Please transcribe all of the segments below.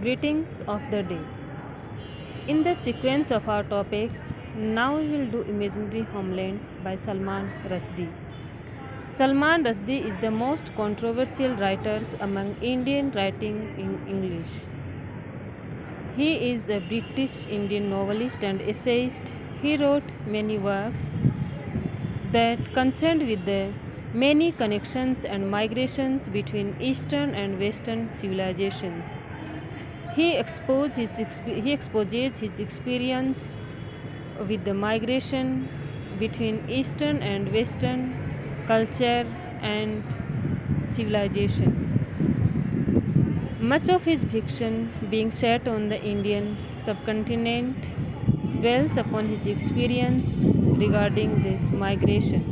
Greetings of the day. In the sequence of our topics, now we will do Imaginary Homelands by Salman Rushdie. Salman Rushdie is the most controversial writers among Indian writing in English. He is a British Indian novelist and essayist. He wrote many works that concerned with the many connections and migrations between Eastern and Western civilizations. He exposes his experience with the migration between Eastern and Western culture and civilization. Much of his fiction, being set on the Indian subcontinent, dwells upon his experience regarding this migration.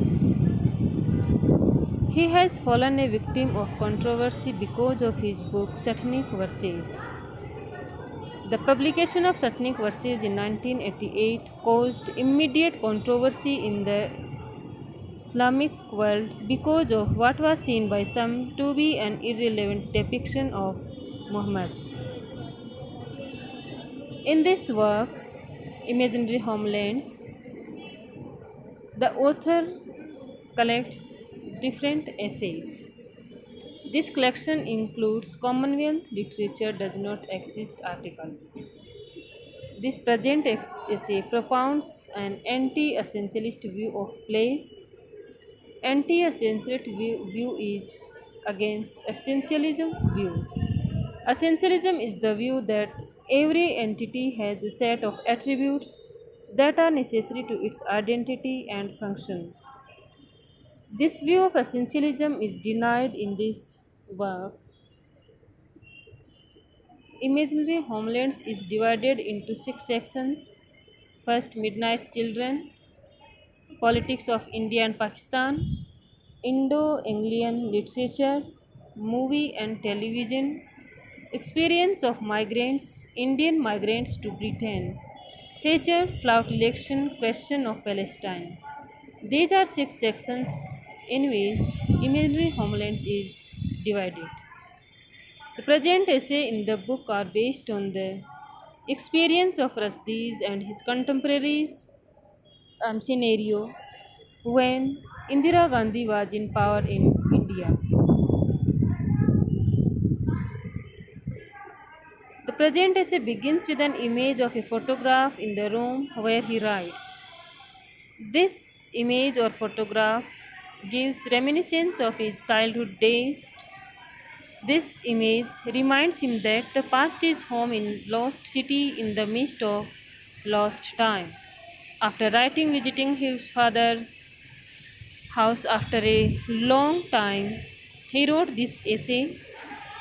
He has fallen a victim of controversy because of his book Satanic Verses. The publication of Satanic Verses in 1988 caused immediate controversy in the Islamic world because of what was seen by some to be an irrelevant depiction of Muhammad. In this work, Imaginary Homelands, the author collects different essays. This collection includes Commonwealth Literature Does Not Exist article. This present essay propounds an anti-essentialist view of place. Anti-essentialist view is against essentialism view. Essentialism is the view that every entity has a set of attributes that are necessary to its identity and function. This view of essentialism is denied in this work. Imaginary Homelands is divided into 6 sections. First, Midnight Children, Politics of India and Pakistan, Indo-Anglian Literature, Movie and Television, Experience of Migrants, Indian Migrants to Britain, Thatcher, Flout Election, Question of Palestine. These are 6 sections in which Imaginary Homelands is divided. The present essay in the book are based on the experience of Rushdie and his contemporaries scenario when Indira Gandhi was in power in India. The present essay begins with an image of a photograph in the room where he writes. This image or photograph gives reminiscence of his childhood days. This image reminds him that the past is home in lost city in the midst of lost time. After writing visiting his father's house after a long time, he wrote this essay.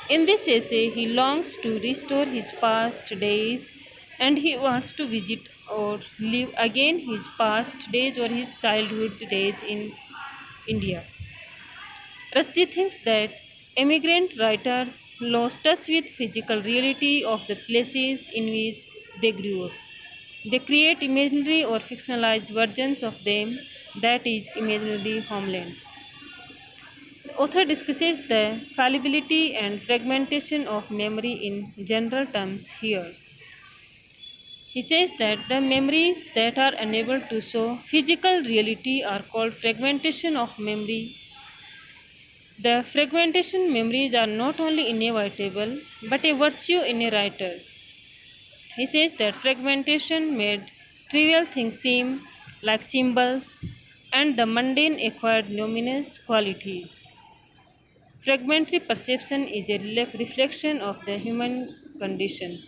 In this essay, he longs to restore his past days and he wants to visit or live again his past days or his childhood days in India. Rushdie thinks that immigrant writers lost touch with physical reality of the places in which they grew up. They create imaginary or fictionalized versions of them, that is, imaginary homelands. The author discusses the fallibility and fragmentation of memory in general terms here. He says that the memories that are unable to show physical reality are called fragmentation of memory. The fragmentation memories are not only inevitable but a virtue in a writer. He says that fragmentation made trivial things seem like symbols and the mundane acquired luminous qualities. Fragmentary perception is a reflection of the human condition.